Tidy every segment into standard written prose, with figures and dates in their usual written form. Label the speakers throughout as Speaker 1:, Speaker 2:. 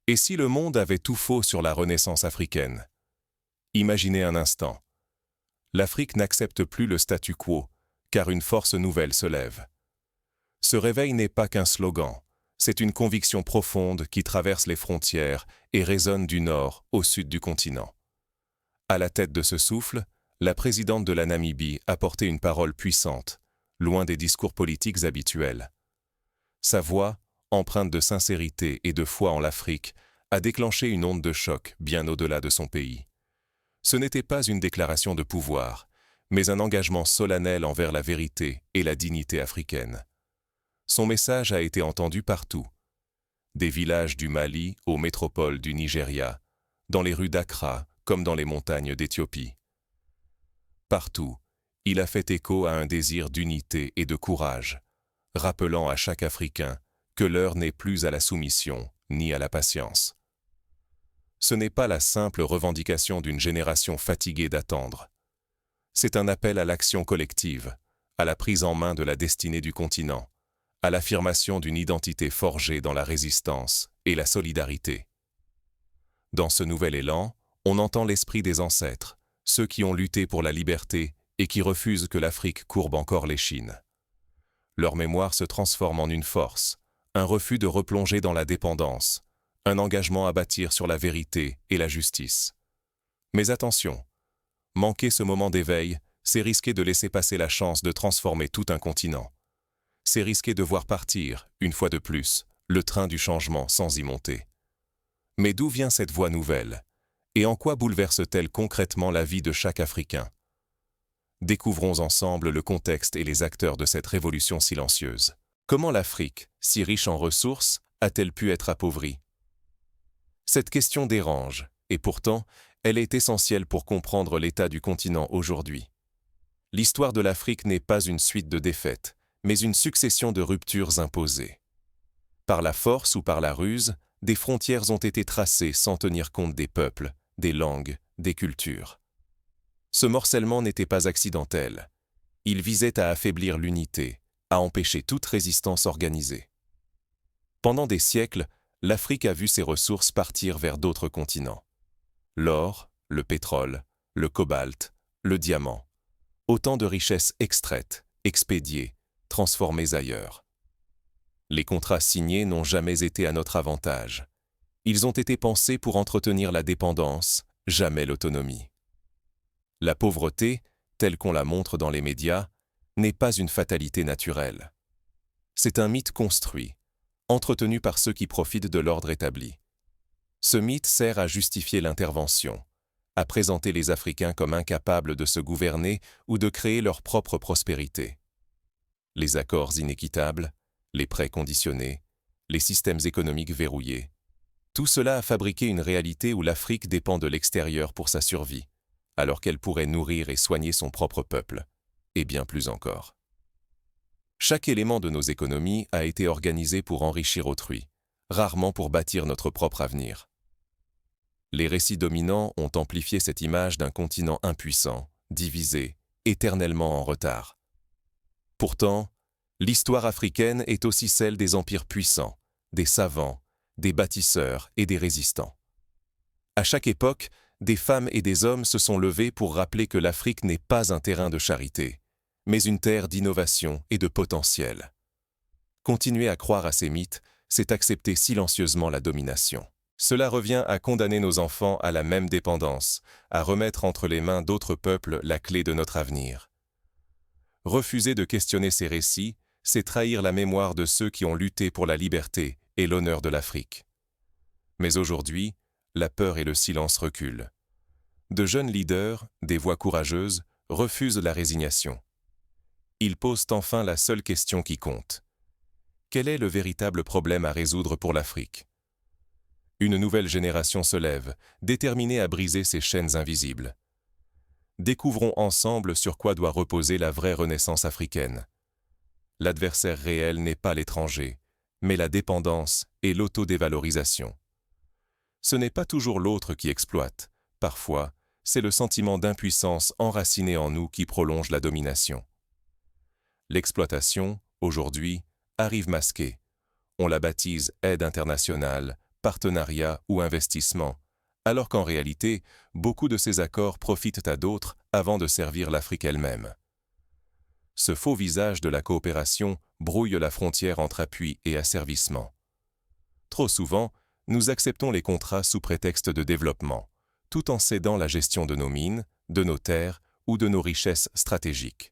Speaker 1: Et si le monde avait tout faux sur la Renaissance africaine? Imaginez un instant. L'Afrique n'accepte plus le statu quo, car une force nouvelle se lève. Ce réveil n'est pas qu'un slogan, c'est une conviction profonde qui traverse les frontières et résonne du nord au sud du continent. À la tête de ce souffle, la présidente de la Namibie a porté une parole puissante, loin des discours politiques habituels. Sa voix, empreinte de sincérité et de foi en l'Afrique, a déclenché une onde de choc bien au-delà de son pays. Ce n'était pas une déclaration de pouvoir, mais un engagement solennel envers la vérité et la dignité africaine. Son message a été entendu partout. Des villages du Mali aux métropoles du Nigeria, dans les rues d'Accra comme dans les montagnes d'Éthiopie. Partout, il a fait écho à un désir d'unité et de courage, rappelant à chaque Africain que l'heure n'est plus à la soumission ni à la patience. Ce n'est pas la simple revendication d'une génération fatiguée d'attendre. C'est un appel à l'action collective, à la prise en main de la destinée du continent, à l'affirmation d'une identité forgée dans la résistance et la solidarité. Dans ce nouvel élan, on entend l'esprit des ancêtres, ceux qui ont lutté pour la liberté et qui refusent que l'Afrique courbe encore l'échine. Leur mémoire se transforme en une force, un refus de replonger dans la dépendance, un engagement à bâtir sur la vérité et la justice. Mais attention, manquer ce moment d'éveil, c'est risquer de laisser passer la chance de transformer tout un continent. C'est risquer de voir partir, une fois de plus, le train du changement sans y monter. Mais d'où vient cette voie nouvelle? Et en quoi bouleverse-t-elle concrètement la vie de chaque Africain? Découvrons ensemble le contexte et les acteurs de cette révolution silencieuse. Comment l'Afrique, si riche en ressources, a-t-elle pu être appauvrie? Cette question dérange, et pourtant, elle est essentielle pour comprendre l'état du continent aujourd'hui. L'histoire de l'Afrique n'est pas une suite de défaites, mais une succession de ruptures imposées. Par la force ou par la ruse, des frontières ont été tracées sans tenir compte des peuples, des langues, des cultures. Ce morcellement n'était pas accidentel. Il visait à affaiblir l'unité, à empêcher toute résistance organisée. Pendant des siècles, l'Afrique a vu ses ressources partir vers d'autres continents. L'or, le pétrole, le cobalt, le diamant. Autant de richesses extraites, expédiées, transformées ailleurs. Les contrats signés n'ont jamais été à notre avantage. Ils ont été pensés pour entretenir la dépendance, jamais l'autonomie. La pauvreté, telle qu'on la montre dans les médias, n'est pas une fatalité naturelle. C'est un mythe construit, entretenu par ceux qui profitent de l'ordre établi. Ce mythe sert à justifier l'intervention, à présenter les Africains comme incapables de se gouverner ou de créer leur propre prospérité. Les accords inéquitables, les prêts conditionnés, les systèmes économiques verrouillés, tout cela a fabriqué une réalité où l'Afrique dépend de l'extérieur pour sa survie, alors qu'elle pourrait nourrir et soigner son propre peuple, et bien plus encore. Chaque élément de nos économies a été organisé pour enrichir autrui, rarement pour bâtir notre propre avenir. Les récits dominants ont amplifié cette image d'un continent impuissant, divisé, éternellement en retard. Pourtant, l'histoire africaine est aussi celle des empires puissants, des savants, des bâtisseurs et des résistants. À chaque époque, des femmes et des hommes se sont levés pour rappeler que l'Afrique n'est pas un terrain de charité, mais une terre d'innovation et de potentiel. Continuer à croire à ces mythes, c'est accepter silencieusement la domination. Cela revient à condamner nos enfants à la même dépendance, à remettre entre les mains d'autres peuples la clé de notre avenir. Refuser de questionner ces récits, c'est trahir la mémoire de ceux qui ont lutté pour la liberté et l'honneur de l'Afrique. Mais aujourd'hui, la peur et le silence reculent. De jeunes leaders, des voix courageuses, refusent la résignation. Ils posent enfin la seule question qui compte. Quel est le véritable problème à résoudre pour l'Afrique? Une nouvelle génération se lève, déterminée à briser ces chaînes invisibles. Découvrons ensemble sur quoi doit reposer la vraie renaissance africaine. L'adversaire réel n'est pas l'étranger, mais la dépendance et l'autodévalorisation. Ce n'est pas toujours l'autre qui exploite. Parfois, c'est le sentiment d'impuissance enraciné en nous qui prolonge la domination. L'exploitation, aujourd'hui, arrive masquée. On la baptise aide internationale, partenariat ou investissement, alors qu'en réalité, beaucoup de ces accords profitent à d'autres avant de servir l'Afrique elle-même. Ce faux visage de la coopération brouille la frontière entre appui et asservissement. Trop souvent, nous acceptons les contrats sous prétexte de développement, tout en cédant la gestion de nos mines, de nos terres ou de nos richesses stratégiques.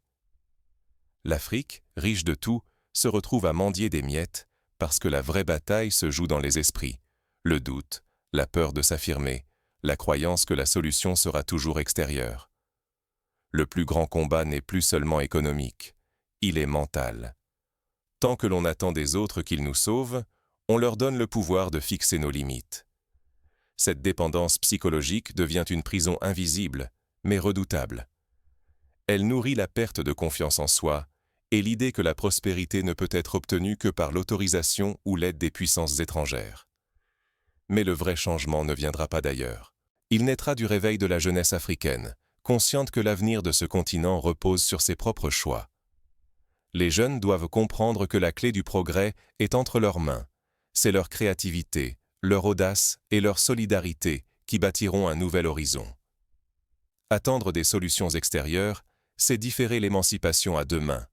Speaker 1: L'Afrique, riche de tout, se retrouve à mendier des miettes parce que la vraie bataille se joue dans les esprits, le doute, la peur de s'affirmer, la croyance que la solution sera toujours extérieure. Le plus grand combat n'est plus seulement économique, il est mental. Tant que l'on attend des autres qu'ils nous sauvent, on leur donne le pouvoir de fixer nos limites. Cette dépendance psychologique devient une prison invisible, mais redoutable. Elle nourrit la perte de confiance en soi et l'idée que la prospérité ne peut être obtenue que par l'autorisation ou l'aide des puissances étrangères. Mais le vrai changement ne viendra pas d'ailleurs. Il naîtra du réveil de la jeunesse africaine, consciente que l'avenir de ce continent repose sur ses propres choix. Les jeunes doivent comprendre que la clé du progrès est entre leurs mains. C'est leur créativité, leur audace et leur solidarité qui bâtiront un nouvel horizon. Attendre des solutions extérieures, c'est différer l'émancipation à demain,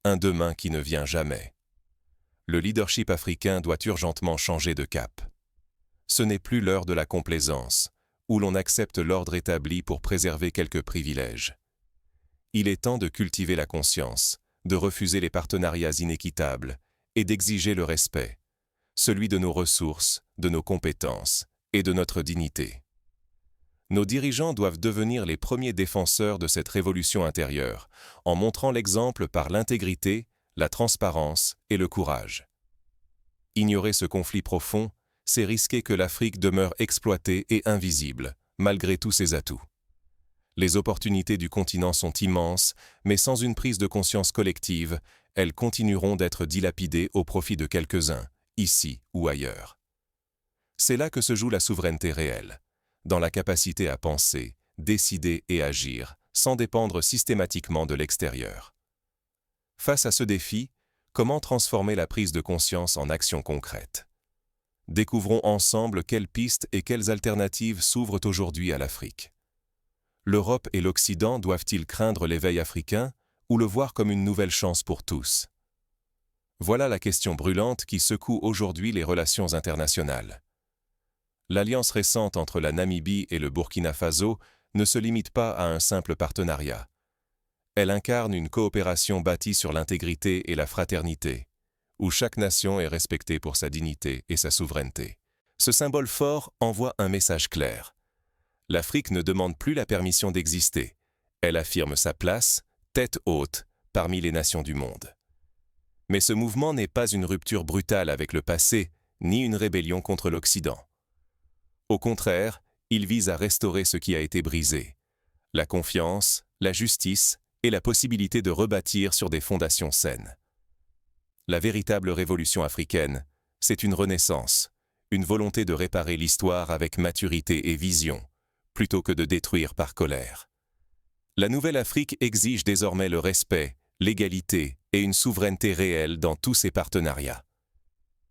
Speaker 1: un demain qui ne vient jamais. Le leadership africain doit urgentement changer de cap. Ce n'est plus l'heure de la complaisance, où l'on accepte l'ordre établi pour préserver quelques privilèges. Il est temps de cultiver la conscience, de refuser les partenariats inéquitables et d'exiger le respect, celui de nos ressources, de nos compétences et de notre dignité. Nos dirigeants doivent devenir les premiers défenseurs de cette révolution intérieure, en montrant l'exemple par l'intégrité, la transparence et le courage. Ignorer ce conflit profond, c'est risquer que l'Afrique demeure exploitée et invisible, malgré tous ses atouts. Les opportunités du continent sont immenses, mais sans une prise de conscience collective, elles continueront d'être dilapidées au profit de quelques-uns, ici ou ailleurs. C'est là que se joue la souveraineté réelle, dans la capacité à penser, décider et agir, sans dépendre systématiquement de l'extérieur. Face à ce défi, comment transformer la prise de conscience en action concrète? Découvrons ensemble quelles pistes et quelles alternatives s'ouvrent aujourd'hui à l'Afrique. L'Europe et l'Occident doivent-ils craindre l'éveil africain ou le voir comme une nouvelle chance pour tous? Voilà la question brûlante qui secoue aujourd'hui les relations internationales. L'alliance récente entre la Namibie et le Burkina Faso ne se limite pas à un simple partenariat. Elle incarne une coopération bâtie sur l'intégrité et la fraternité, où chaque nation est respectée pour sa dignité et sa souveraineté. Ce symbole fort envoie un message clair. L'Afrique ne demande plus la permission d'exister. Elle affirme sa place, tête haute, parmi les nations du monde. Mais ce mouvement n'est pas une rupture brutale avec le passé, ni une rébellion contre l'Occident. Au contraire, il vise à restaurer ce qui a été brisé. La confiance, la justice et la possibilité de rebâtir sur des fondations saines. La véritable révolution africaine, c'est une renaissance, une volonté de réparer l'histoire avec maturité et vision, plutôt que de détruire par colère. La nouvelle Afrique exige désormais le respect, l'égalité et une souveraineté réelle dans tous ses partenariats.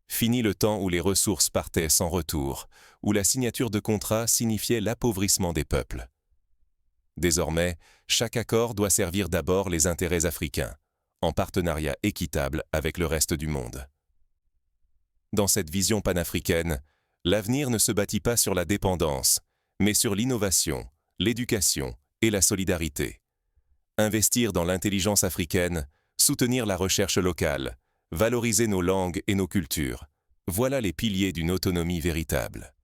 Speaker 1: Fini le temps où les ressources partaient sans retour, où la signature de contrats signifiait l'appauvrissement des peuples. Désormais, chaque accord doit servir d'abord les intérêts africains, en partenariat équitable avec le reste du monde. Dans cette vision panafricaine, l'avenir ne se bâtit pas sur la dépendance, mais sur l'innovation, l'éducation et la solidarité. Investir dans l'intelligence africaine, soutenir la recherche locale, valoriser nos langues et nos cultures, voilà les piliers d'une autonomie véritable.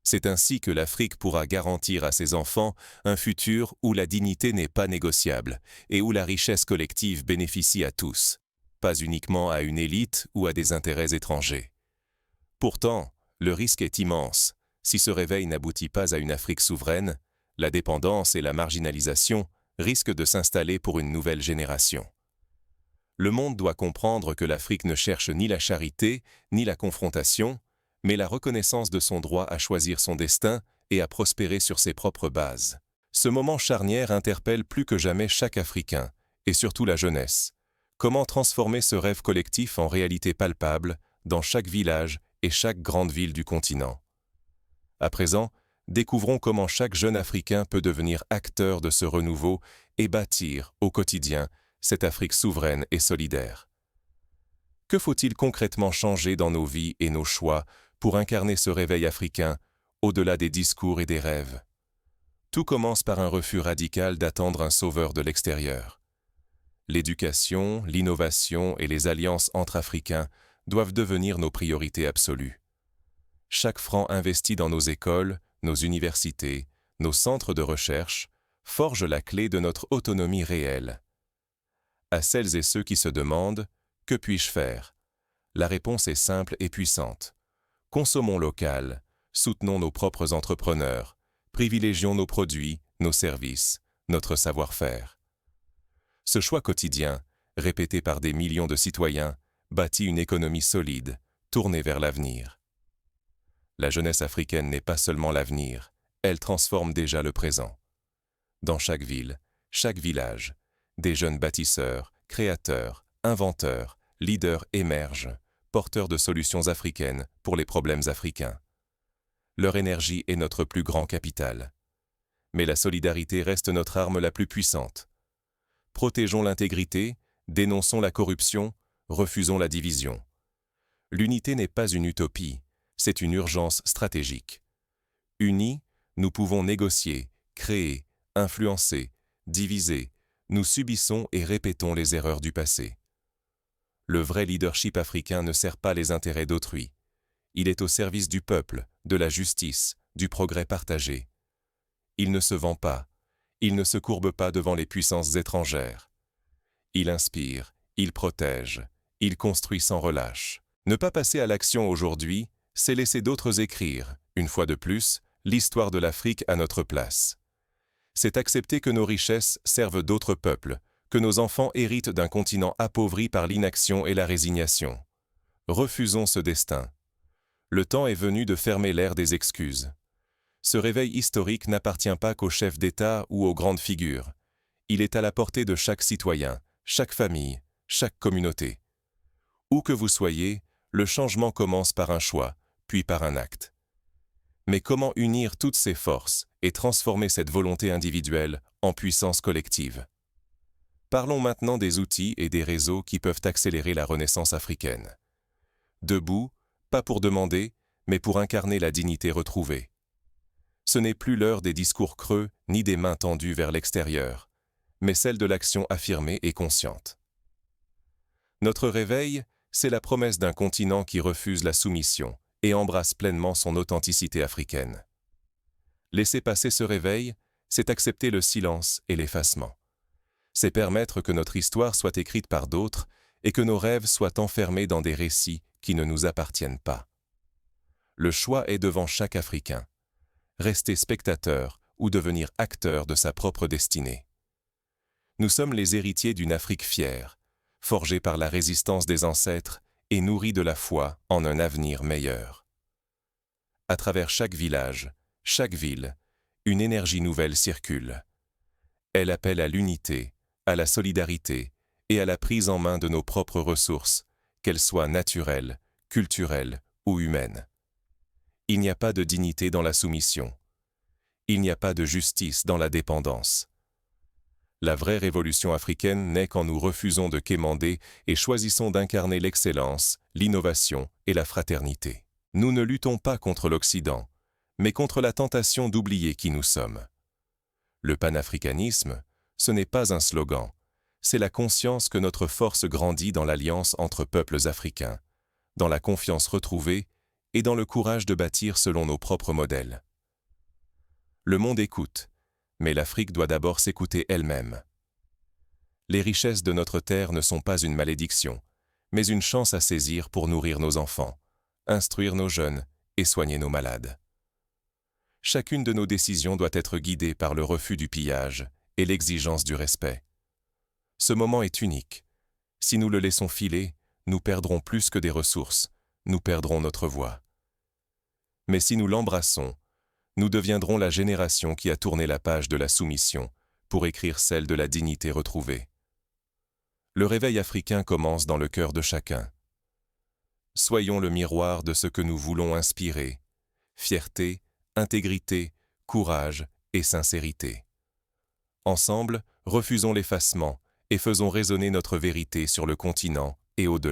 Speaker 1: C'est ainsi que l'Afrique pourra garantir à ses enfants un futur où la dignité n'est pas négociable et où la richesse collective bénéficie à tous, pas uniquement à une élite ou à des intérêts étrangers. Pourtant, le risque est immense. Si ce réveil n'aboutit pas à une Afrique souveraine, la dépendance et la marginalisation risquent de s'installer pour une nouvelle génération. Le monde doit comprendre que l'Afrique ne cherche ni la charité, ni la confrontation, mais la reconnaissance de son droit à choisir son destin et à prospérer sur ses propres bases. Ce moment charnière interpelle plus que jamais chaque Africain, et surtout la jeunesse. Comment transformer ce rêve collectif en réalité palpable dans chaque village et chaque grande ville du continent? À présent, découvrons comment chaque jeune Africain peut devenir acteur de ce renouveau et bâtir, au quotidien, cette Afrique souveraine et solidaire. Que faut-il concrètement changer dans nos vies et nos choix pour incarner ce réveil africain, au-delà des discours et des rêves? Tout commence par un refus radical d'attendre un sauveur de l'extérieur. L'éducation, l'innovation et les alliances entre Africains doivent devenir nos priorités absolues. Chaque franc investi dans nos écoles, nos universités, nos centres de recherche, forge la clé de notre autonomie réelle. À celles et ceux qui se demandent « Que puis-je faire ?» La réponse est simple et puissante. Consommons local, soutenons nos propres entrepreneurs, privilégions nos produits, nos services, notre savoir-faire. Ce choix quotidien, répété par des millions de citoyens, bâtit une économie solide, tournée vers l'avenir. La jeunesse africaine n'est pas seulement l'avenir, elle transforme déjà le présent. Dans chaque ville, chaque village, des jeunes bâtisseurs, créateurs, inventeurs, leaders émergent, porteurs de solutions africaines pour les problèmes africains. Leur énergie est notre plus grand capital. Mais la solidarité reste notre arme la plus puissante. Protégeons l'intégrité, dénonçons la corruption, refusons la division. L'unité n'est pas une utopie, c'est une urgence stratégique. Unis, nous pouvons négocier, créer, influencer, diviser, nous subissons et répétons les erreurs du passé. Le vrai leadership africain ne sert pas les intérêts d'autrui. Il est au service du peuple, de la justice, du progrès partagé. Il ne se vend pas, il ne se courbe pas devant les puissances étrangères. Il inspire, il protège, il construit sans relâche. Ne pas passer à l'action aujourd'hui, c'est laisser d'autres écrire, une fois de plus, l'histoire de l'Afrique à notre place. C'est accepter que nos richesses servent d'autres peuples, que nos enfants héritent d'un continent appauvri par l'inaction et la résignation. Refusons ce destin. Le temps est venu de fermer l'ère des excuses. Ce réveil historique n'appartient pas qu'aux chefs d'État ou aux grandes figures. Il est à la portée de chaque citoyen, chaque famille, chaque communauté. Où que vous soyez, le changement commence par un choix, puis par un acte. Mais comment unir toutes ces forces et transformer cette volonté individuelle en puissance collective? Parlons maintenant des outils et des réseaux qui peuvent accélérer la renaissance africaine. Debout, pas pour demander, mais pour incarner la dignité retrouvée. Ce n'est plus l'heure des discours creux ni des mains tendues vers l'extérieur, mais celle de l'action affirmée et consciente. Notre réveil, c'est la promesse d'un continent qui refuse la soumission et embrasse pleinement son authenticité africaine. Laisser passer ce réveil, c'est accepter le silence et l'effacement. C'est permettre que notre histoire soit écrite par d'autres et que nos rêves soient enfermés dans des récits qui ne nous appartiennent pas. Le choix est devant chaque Africain. Rester spectateur ou devenir acteur de sa propre destinée. Nous sommes les héritiers d'une Afrique fière, forgée par la résistance des ancêtres et nourrie de la foi en un avenir meilleur. À travers chaque village, chaque ville, une énergie nouvelle circule. Elle appelle à l'unité, à la solidarité et à la prise en main de nos propres ressources, qu'elles soient naturelles, culturelles ou humaines. Il n'y a pas de dignité dans la soumission. Il n'y a pas de justice dans la dépendance. La vraie révolution africaine naît quand nous refusons de quémander et choisissons d'incarner l'excellence, l'innovation et la fraternité. Nous ne luttons pas contre l'Occident, mais contre la tentation d'oublier qui nous sommes. Le panafricanisme, ce n'est pas un slogan, c'est la conscience que notre force grandit dans l'alliance entre peuples africains, dans la confiance retrouvée et dans le courage de bâtir selon nos propres modèles. Le monde écoute, mais l'Afrique doit d'abord s'écouter elle-même. Les richesses de notre terre ne sont pas une malédiction, mais une chance à saisir pour nourrir nos enfants, instruire nos jeunes et soigner nos malades. Chacune de nos décisions doit être guidée par le refus du pillage et l'exigence du respect. Ce moment est unique. Si nous le laissons filer, nous perdrons plus que des ressources, nous perdrons notre voix. Mais si nous l'embrassons, nous deviendrons la génération qui a tourné la page de la soumission pour écrire celle de la dignité retrouvée. Le réveil africain commence dans le cœur de chacun. Soyons le miroir de ce que nous voulons inspirer, fierté, intégrité, courage et sincérité. Ensemble, refusons l'effacement et faisons résonner notre vérité sur le continent et au-delà.